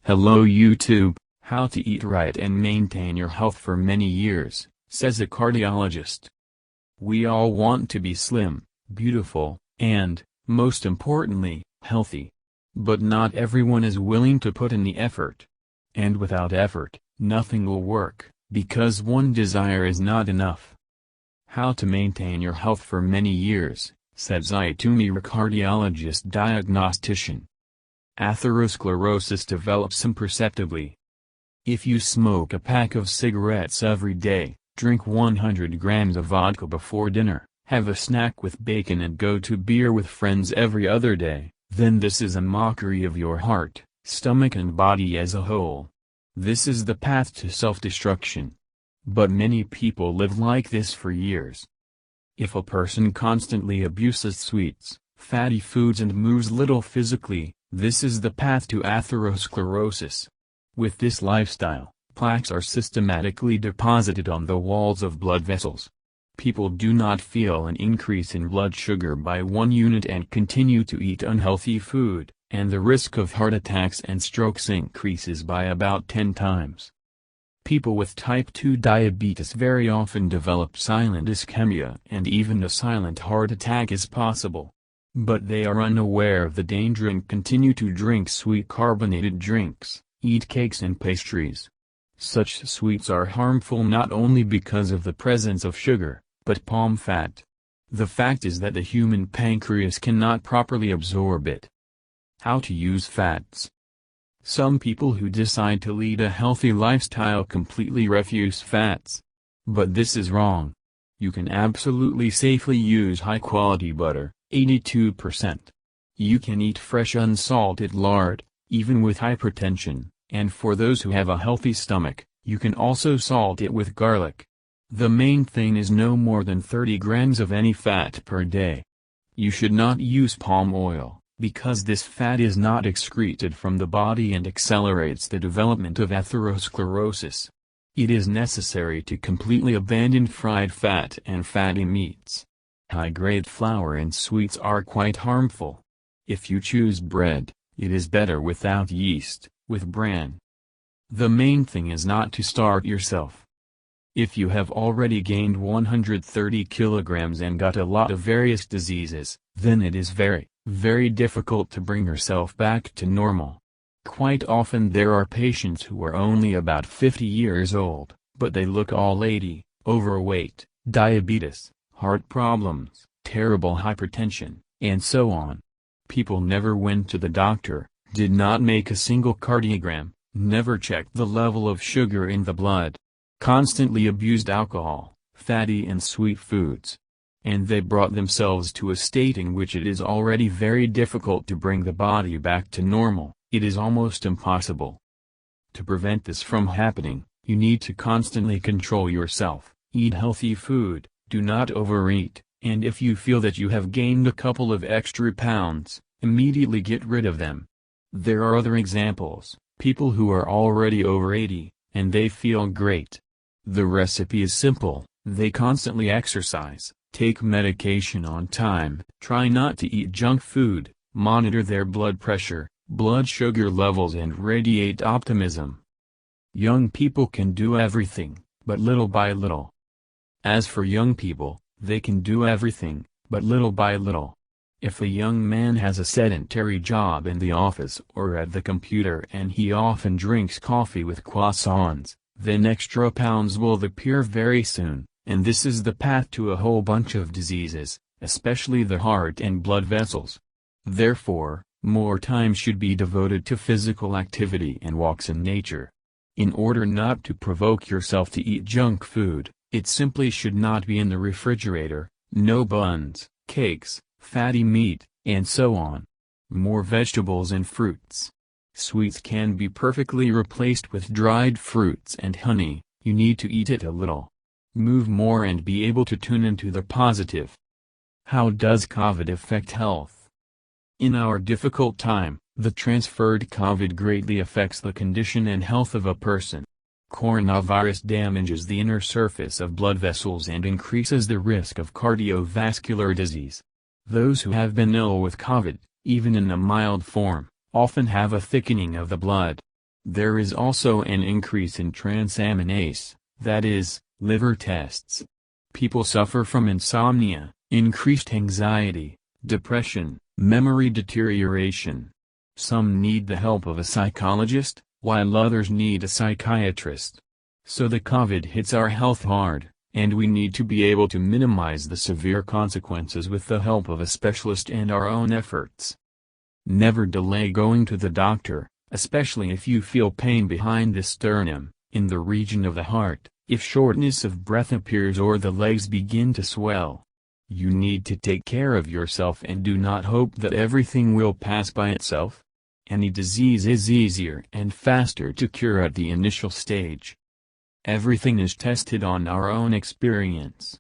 Hello YouTube, how to eat right and maintain your health for many years, says a cardiologist. We all want to be slim, beautiful, and, most importantly, healthy. But not everyone is willing to put in the effort. And without effort, nothing will work, because one desire is not enough. How to maintain your health for many years, said Zaitumi, a cardiologist diagnostician. Atherosclerosis develops imperceptibly. If you smoke a pack of cigarettes every day, drink 100 grams of vodka before dinner, have a snack with bacon and go to beer with friends every other day, then this is a mockery of your heart, stomach and body as a whole. This is the path to self-destruction. But many people live like this for years. If a person constantly abuses sweets, fatty foods and moves little physically, this is the path to atherosclerosis. With this lifestyle, plaques are systematically deposited on the walls of blood vessels. People do not feel an increase in blood sugar by 1 unit and continue to eat unhealthy food, and the risk of heart attacks and strokes increases by about 10 times. People with type 2 diabetes very often develop silent ischemia, and even a silent heart attack is possible. But they are unaware of the danger and continue to drink sweet carbonated drinks, eat cakes and pastries. Such sweets are harmful not only because of the presence of sugar, but palm fat. The fact is that the human pancreas cannot properly absorb it. How to use fats. Some people who decide to lead a healthy lifestyle completely refuse fats. But this is wrong. You can absolutely safely use high-quality butter, 82%. You can eat fresh unsalted lard, even with hypertension, and for those who have a healthy stomach, you can also salt it with garlic. The main thing is no more than 30 grams of any fat per day. You should not use palm oil, because this fat is not excreted from the body and accelerates the development of atherosclerosis. It is necessary to completely abandon fried fat and fatty meats. High-grade flour and sweets are quite harmful. If you choose bread, it is better without yeast, with bran. The main thing is not to starve yourself. If you have already gained 130 kilograms and got a lot of various diseases, then it is very, very difficult to bring yourself back to normal. Quite often there are patients who are only about 50 years old, but they look all 80, overweight, diabetes, heart problems, terrible hypertension, and so on. People never went to the doctor, did not make a single cardiogram, never checked the level of sugar in the blood, constantly abused alcohol, fatty and sweet foods. And they brought themselves to a state in which it is already very difficult to bring the body back to normal. It is almost impossible. To prevent this from happening, you need to constantly control yourself, eat healthy food, do not overeat, and if you feel that you have gained a couple of extra pounds, immediately get rid of them. There are other examples, people who are already over 80, and they feel great. The recipe is simple, they constantly exercise, take medication on time, try not to eat junk food, monitor their blood pressure, blood sugar levels and radiate optimism. Young people can do everything, but little by little. As for young people, they can do everything, but little by little. If a young man has a sedentary job in the office or at the computer and he often drinks coffee with croissants, then extra pounds will appear very soon, and this is the path to a whole bunch of diseases, especially the heart and blood vessels. Therefore, more time should be devoted to physical activity and walks in nature. In order not to provoke yourself to eat junk food, it simply should not be in the refrigerator, no buns, cakes, fatty meat, and so on. More vegetables and fruits. Sweets can be perfectly replaced with dried fruits and honey, you need to eat it a little. Move more and be able to tune into the positive. How does COVID affect health? In our difficult time, the transferred COVID greatly affects the condition and health of a person. Coronavirus damages the inner surface of blood vessels and increases the risk of cardiovascular disease. Those who have been ill with COVID, even in a mild form, often have a thickening of the blood. There is also an increase in transaminase, that is, liver tests. People suffer from insomnia, increased anxiety, depression, memory deterioration. Some need the help of a psychologist, while others need a psychiatrist. So the COVID hits our health hard, and we need to be able to minimize the severe consequences with the help of a specialist and our own efforts. Never delay going to the doctor, especially if you feel pain behind the sternum, in the region of the heart, if shortness of breath appears or the legs begin to swell. You need to take care of yourself and do not hope that everything will pass by itself. Any disease is easier and faster to cure at the initial stage. Everything is tested on our own experience.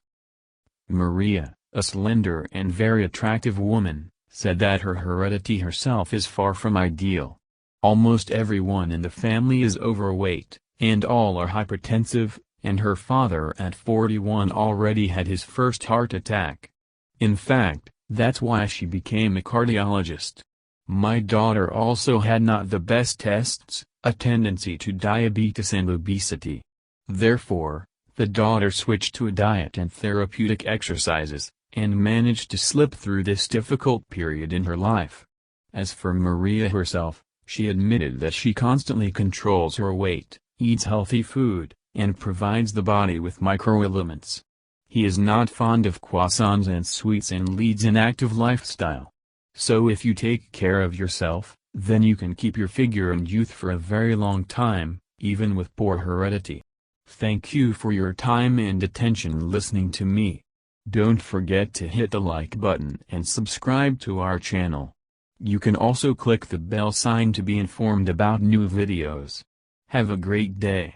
Maria, a slender and very attractive woman, said that her heredity herself is far from ideal. Almost everyone in the family is overweight, and all are hypertensive, and her father at 41 already had his first heart attack. In fact, that's why she became a cardiologist. My daughter also had not the best tests, a tendency to diabetes and obesity. Therefore, the daughter switched to a diet and therapeutic exercises, and managed to slip through this difficult period in her life. As for Maria herself, she admitted that she constantly controls her weight, eats healthy food, and provides the body with microelements. He is not fond of croissants and sweets and leads an active lifestyle. So if you take care of yourself, then you can keep your figure and youth for a very long time, even with poor heredity. Thank you for your time and attention listening to me. Don't forget to hit the like button and subscribe to our channel. You can also click the bell sign to be informed about new videos. Have a great day.